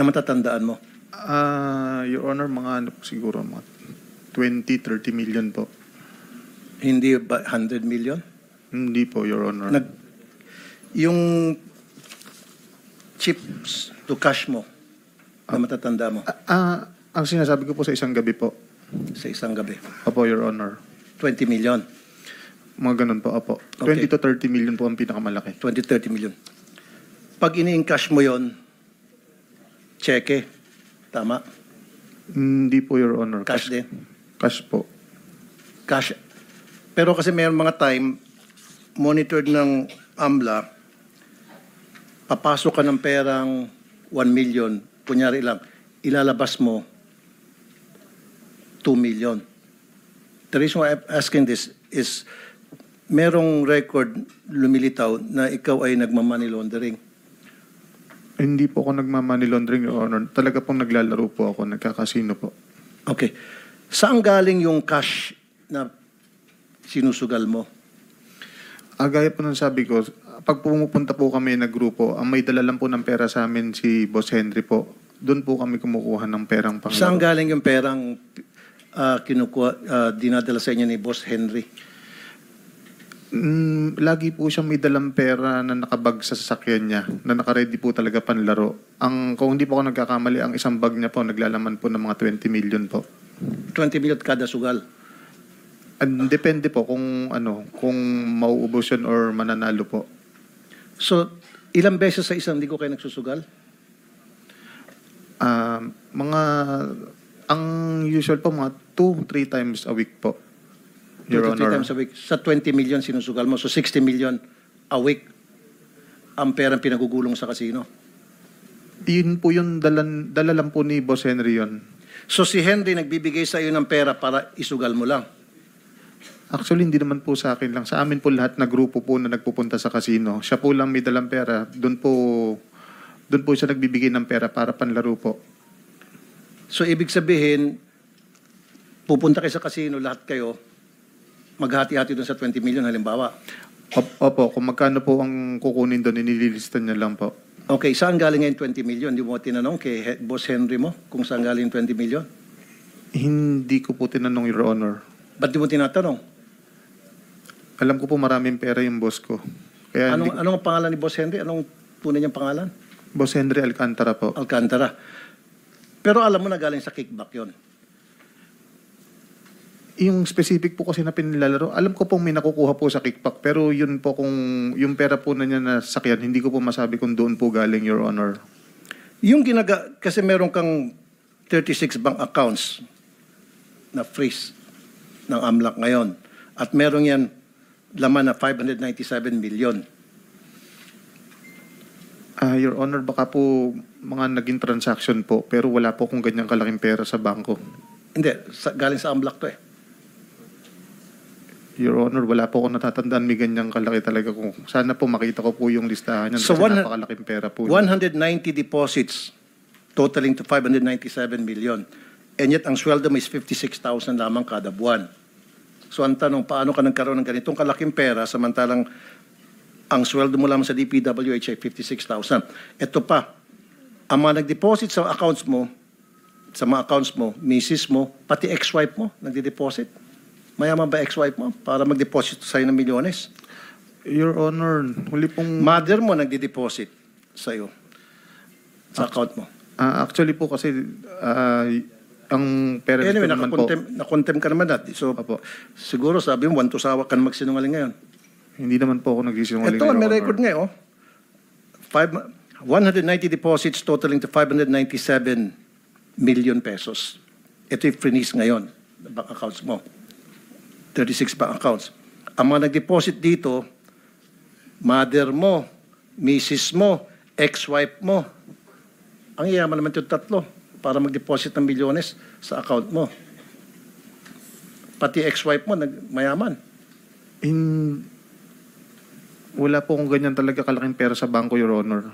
na matatandaan mo? Your Honor, mga ano po siguro, mga 20-30 million po. Hindi ba 100 million? Hindi po, Your Honor. Yung chips to cash mo na matatanda mo Ang sinasabi ko po sa isang gabi po. sa isang gabi, Opo, Your Honor. 20 million, Mga ganun po, opo. Okay. 20 to 30 million po ang pinakamalaki. 20-30 million. Pag ini-encash mo yon, cheque, tama? Hindi po, Your Honor. Cash din? Cash po. Cash. Pero kasi mayroong mga time, monitored ng AMLA, papasok ka ng perang 1 million, kunyari lang, ilalabas mo 2 million. The reason why I'm asking this is merong record lumilitaw na ikaw ay nagmamoney laundering. Hindi po ako nagmamoney laundering, Your Honor. Talaga pong naglalaro po ako, nagkakasino po. Okay. Saan galing yung cash na sinusugal mo? Gaya po ng sabi ko, pag pumupunta po kami na grupo, ang may dala lang po ng pera sa amin si Boss Henry po. Doon po kami kumukuha ng perang panglaro. Saan galing yung perang dinadala sa inyo ni Boss Henry? Lagi po siyang may dalang pera na nakabag sa sasakyan niya, na nakaready po talaga panlaro. Kung hindi po ako nagkakamali, ang isang bag niya po, naglalaman po ng mga 20 million po. 20 million kada sugal. Depende po kung mauubos yun or mananalo po. So, ilang beses sa isang linggo kayo nagsusugal? Ang usual po, mga 2-3 times a week po. Your 2 to 3 Honor. times a week. Sa 20 million sinusugal mo. So, 60 million a week ang perang pinagugulong sa casino. Yun po yung dala lang po ni Boss Henry yun. So, si Henry nagbibigay sa iyo ng pera para isugal mo lang. Actually, hindi naman po sa akin lang. Sa amin po lahat na grupo po na nagpupunta sa casino. Siya po lang may dalang pera. Doon po siya nagbibigay ng pera para panlaro po. So, ibig sabihin, pupunta kayo sa casino, lahat kayo, maghati-hati doon sa 20 million halimbawa. Opo, kung magkano po ang kukunin doon, inililistan niya lang po. Okay, saan galing ngayon 20 million? Di mo tinanong kay Boss Henry mo kung saan galing 20 million? Hindi ko po tinanong, Your Honor. Ba't di mo tinatanong? Alam ko po maraming pera yung boss ko. Kaya Anong pangalan ni Boss Henry? Anong tunay niyang pangalan? Boss Henry Alcantara po. Alcantara. Pero alam mo na galing sa kickback yon. Yung specific po kasi na pinilalaro, alam ko pong may nakukuha po sa kickback, pero yun po kung yung pera po na niya na sakyan, hindi ko po masabi kung doon po galing, Your Honor. Yung kasi meron kang 36 bank accounts na freeze ng AMLAC ngayon. At meron yan laman na 597 million. Your Honor, baka po mga naging transaction po, pero wala po kung ganyang kalaking pera sa bangko. Hindi, galing sa AMLAC to eh. Your Honor, wala po akong natatandaan may ganyang kalaki talaga. Sana po makita ko po yung listahan niyan So kasi napakalaking pera po. 190 deposits totaling to 597 million. And yet, ang sweldo mo is 56,000 lamang kada buwan. So, ang tanong, paano ka nagkaroon ng ganitong kalaking pera samantalang ang sweldo mo lamang sa DPWH ay 56,000. Ito pa, ang mga nag-deposit sa accounts mo, sa mga accounts mo, misis mo, pati ex-wife mo, nagde-deposit. Mayaman ba ex-wife mo para mag-deposit sa'yo ng milyones? Your Honor, huli pong... Mother mo nagde-deposit sa'yo sa account mo. Actually po kasi ang parents Anyway, ko naman po... nakontem ka naman dati. So, Opo. siguro sabi mo, wantusawa ka na magsinungaling ngayon. Hindi naman po ako nagsisinungaling. Ito, may record nga, 190 deposits totaling to 597 million pesos. Ito yung freeze ngayon, bank accounts mo. 36 bank accounts. Ang mga nag-deposit dito, mother mo, misis mo, ex-wife mo. Ang yaman naman ito tatlo para mag-deposit ng milyones sa account mo. Pati ex-wife mo, mayaman. Wala po kung ganyan talaga kalaking pera sa bangko, Your Honor.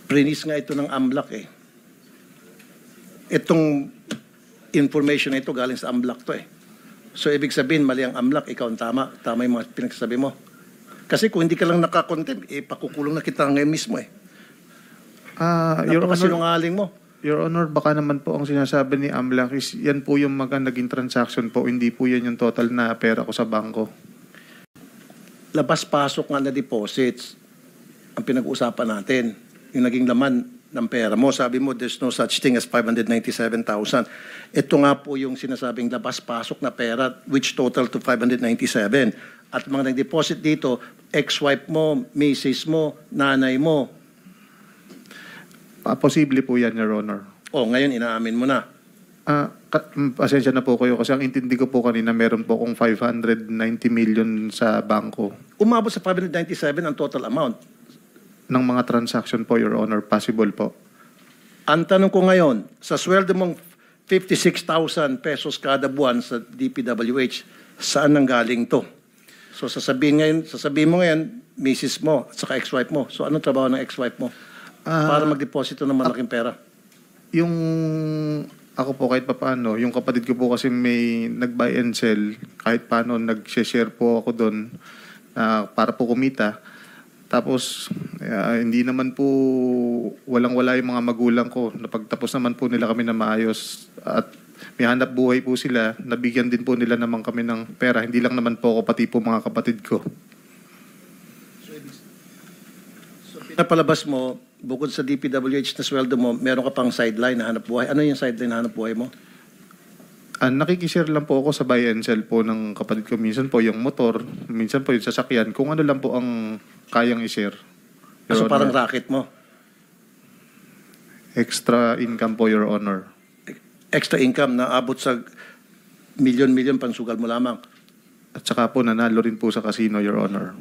Prinis nga ito ng AMLAC eh. Itong information na ito galing sa AMLAC to eh. So ibig sabihin, mali ang AMLAC, ikaw ang tama. Tama yung mga pinagsasabi mo. Kasi kung hindi ka lang nakakontempt, pakukulong na kita ngayon mismo eh. Your Honor, Napakasinungaling mo. Your Honor, baka naman po ang sinasabi ni AMLAC is yan po yung naging transaction po, hindi po yan yung total na pera ko sa bangko. Labas-pasok nga na deposits ang pinag-uusapan natin. Yung naging laman ng pera mo. Sabi mo, there's no such thing as 597,000. Ito nga po yung sinasabing labas-pasok na pera which total to 597. At mga nag-deposit dito, ex-wife mo, misis mo, nanay mo. Posible po yan, Your Honor. Ngayon inaamin mo na. Pasensya na po kayo kasi ang intindi ko po kanina meron po akong 590 million sa bangko. Umabot sa 597 ang total amount. Ng mga transaction po, Your Honor, possible po. Ang tanong ko ngayon, sa sweldo mong 56,000 pesos kada buwan sa DPWH, saan nanggaling to? So sasabihin mo ngayon, misis mo at saka ex-wife mo. So anong trabaho ng ex-wife mo? Para mag-deposito ng malaking pera. Yung ako po kahit paano, yung kapatid ko po kasi may nag-buy and sell, kahit paano nag-share po ako doon para po kumita. Tapos hindi naman po walang-wala yung mga magulang ko. Napagtapos naman po nila kami na maayos at may hanap buhay po sila. Nabigyan din po nila naman kami ng pera. Hindi lang naman po ako, pati po mga kapatid ko. So pinapalabas mo, bukod sa DPWH na sweldo mo, meron ka pang sideline na hanap buhay. Ano yung sideline na hanap buhay mo? Nakikishare lang po ako sa buy and sell po ng kapatid ko. Minsan po yung motor, minsan po yung sasakyan. Kung ano lang po ang kayang i-share. So parang racket mo? Extra income po, Your Honor. Extra income na abot sa milyon-milyon pansugal mo lamang. At saka po nanalo rin po sa casino, Your Honor.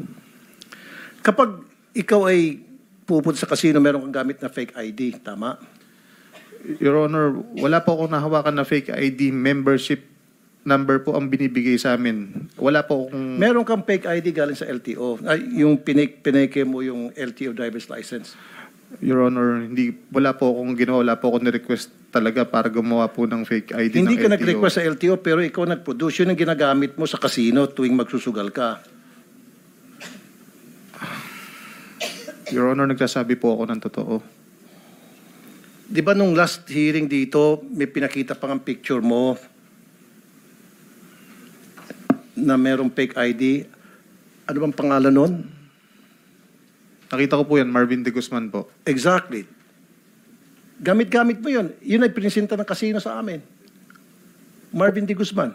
Kapag ikaw ay pupunta sa casino, meron kang gamit na fake ID, tama? Your Honor, wala po akong nahawakan na fake ID. Membership number po ang binibigay sa amin. Wala po akong... Meron kang fake ID galing sa LTO. Yung pineke mo yung LTO driver's license. Your Honor, wala po akong ginawa. Wala po akong ni-request talaga para gumawa po ng fake ID Hindi ng ka LTO. nag-request sa LTO pero ikaw nag-produce. Yun ang ginagamit mo sa casino tuwing magsusugal ka. Your Honor, nagsasabi po ako ng totoo. Di ba nung last hearing dito, may pinakita pang ang picture mo na merong fake ID? Ano bang pangalan nun? Nakita ko po yan, Marvin De Guzman po. Exactly. Gamit-gamit mo yun. Yun ay pinisinta ng casino sa amin. Marvin De Guzman.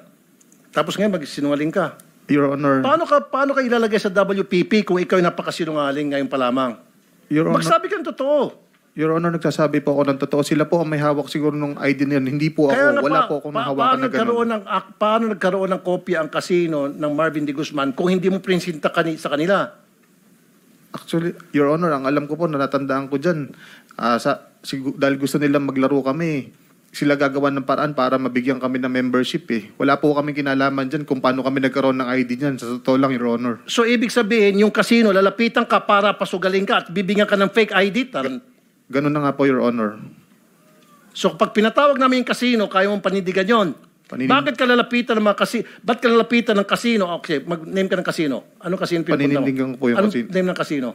Tapos ngayon magsinungaling ka. Your Honor, Paano ka ilalagay sa WPP kung ikaw ay napakasinungaling ngayon pa lamang? Your Honor, Magsabi ka ng totoo. Your Honor, nagsasabi po ako ng totoo. Sila po ang may hawak siguro nung ID na yun. Hindi po ako. Wala po akong nahawakan na gano'n. Paano nagkaroon ng kopya ang casino ng Marvin De Guzman kung hindi mo prinsinta sa kanila? Actually, Your Honor, ang alam ko po, natatandaan ko dyan. Dahil gusto nilang maglaro kami, sila gagawa ng paraan para mabigyan kami ng membership eh. Wala po kami kinalaman dyan kung paano kami nagkaroon ng ID dyan. Sa totoo lang, Your Honor. So, ibig sabihin, yung casino, lalapitan ka para pasugalin ka at bibigyan ka ng fake ID? Ganun na nga po, Your Honor. So, pag pinatawag namin yung casino, kaya mong panindigan yon. Bakit ka lalapitan ng mga casino? Ba't ka lalapitan ng casino? Okay, mag-name ka ng casino. Anong casino pinupunta mo? Paninindigan ko po yung Anong casino. name ng casino?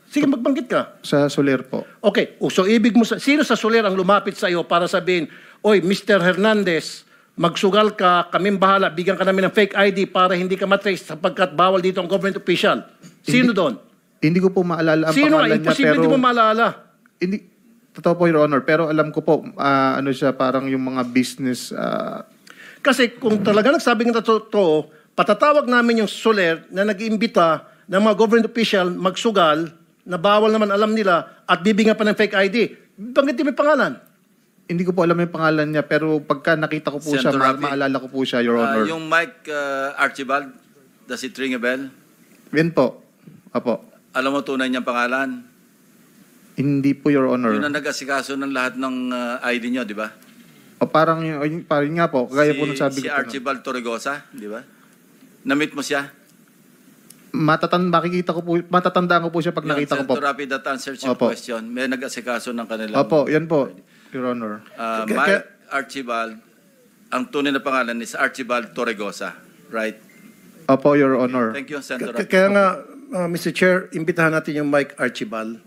Sige, magbanggit ka. Sa Soler po. Okay, so ibig mo, sino sa Soler ang lumapit sa iyo para sabihin, oy, Mr. Hernandez, magsugal ka, kaming bahala, bigyan ka namin ng fake ID para hindi ka matrace sapagkat bawal dito ang government official. Sino doon? Hindi ko po maalala ang Sino? pangalan niya, Imposible pero... di mo maalala. Hindi, totoo po, Your Honor. Pero alam ko po, ano siya, parang yung mga business... Kasi kung talaga nagsabi ng totoo, patatawag namin yung Soler na nag-iimbita ng mga government official magsugal na bawal naman alam nila at bibigyan pa ng fake ID. Banggitin mo yung pangalan. Hindi ko po alam yung pangalan niya, pero pagka nakita ko po siya, maalala ko po siya, Your Honor. Yung Mike Archibald, does it ring a bell? Yan po. Apo. Alam mo tunay niyang pangalan? Hindi po, Your Honor. Yun ang nag-asikaso ng lahat ng ID niyo, di ba? O parang nga po, kagaya po nung sabi si ko po. Archibald Torregosa, di ba? Na-meet mo siya? Matatandaan ko po siya pag nakita ko po. Senator Rapi, that answers your Opo. question. May nag-asikaso ng kanilang... Opo, yan po, Your Honor. Mike Archibald, ang tunay na pangalan is Archibald Torregosa, right? Opo, Your Honor. Thank you, Senator. Kaya nga, Mr. Chair, imbitahan natin yung Mike Archibald.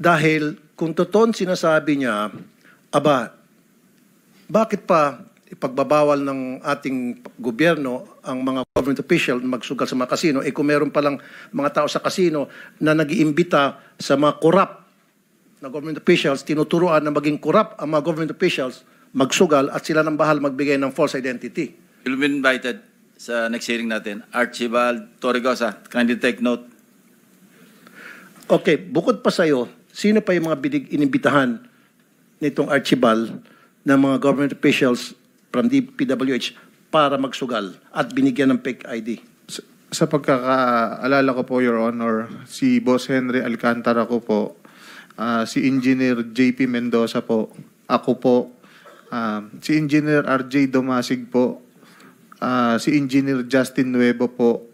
Dahil kung totoong sinasabi niya, aba, bakit pa ipagbabawal ng ating gobyerno ang mga government official na magsugal sa mga kasino, kung meron palang mga tao sa kasino na nag-iimbita sa mga corrupt na government officials, tinuturuan na maging corrupt ang mga government officials, magsugal at sila nang bahal magbigay ng false identity. You'll be invited sa next hearing natin. Archibald Torregosa, kindly take note. Okay, bukod pa sa'yo, sino pa yung mga inimbitahan nitong Archibald ng mga government officials from the PWH para magsugal at binigyan ng fake ID? Sa pagkakaalala ko po, Your Honor, si Boss Henry Alcantara ko po, si Engineer JP Mendoza po, ako po, si Engineer RJ Domasig po, si Engineer Justin Nuevo po,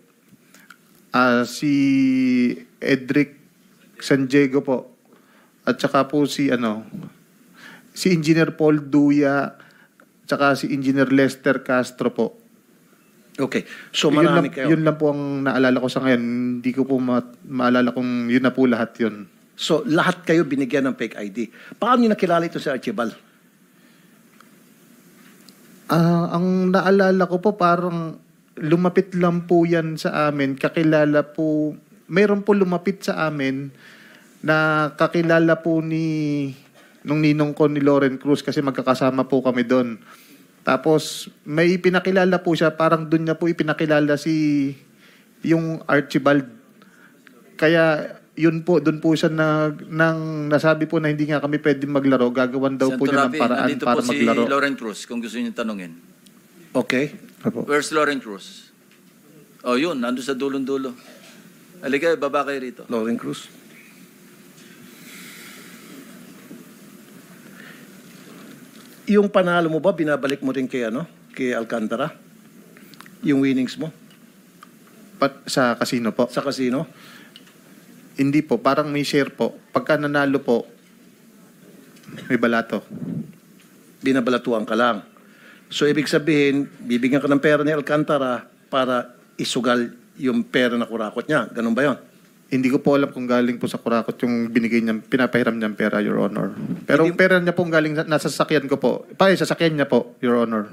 si Edric San Diego po, at saka po si Engineer Paul Duya, tsaka si Engineer Lester Castro po. Okay, so marami kayo. Yun lang po ang naalala ko sa ngayon. Hindi ko po maalala kung yun na po lahat yun. So lahat kayo binigyan ng fake ID. Paano niyo nakilala ito si Archibald? Ang naalala ko po parang lumapit lang po yan sa amin. Kakilala po, mayroon po lumapit sa amin na kakilala po nung ninong ko ni Loren Cruz kasi magkakasama po kami doon. Tapos may pinakilala po siya, parang doon niya po ipinakilala yung Archibald. Kaya yun po, doon po siya nang nasabi po na hindi nga kami pwedeng maglaro, gagawan daw po niya ng paraan nandito para po maglaro. si Loren Cruz, kung gusto niyo tanungin. Okay. Opo. Where's Loren Cruz? Oh, yun, nandun sa dulong-dulo. Halika, baba kayo rito. Loren Cruz. Yung panalo mo ba, binabalik mo rin kay Alcantara? Yung winnings mo Sa casino po? sa casino? Hindi po, parang may share po. Pagka nanalo po, may balato. Binabalatuan ka lang. So, ibig sabihin, bibigyan ka ng pera ni Alcantara para isugal yung pera na kurakot niya. Ganun ba yon? Hindi ko po alam kung galing po sa kurakot yung binigay niya, pinapahiram niyang pera, Your Honor. Pero pera niya pong galing, nasa sasakyan ko po. Sasakyan niya po, Your Honor.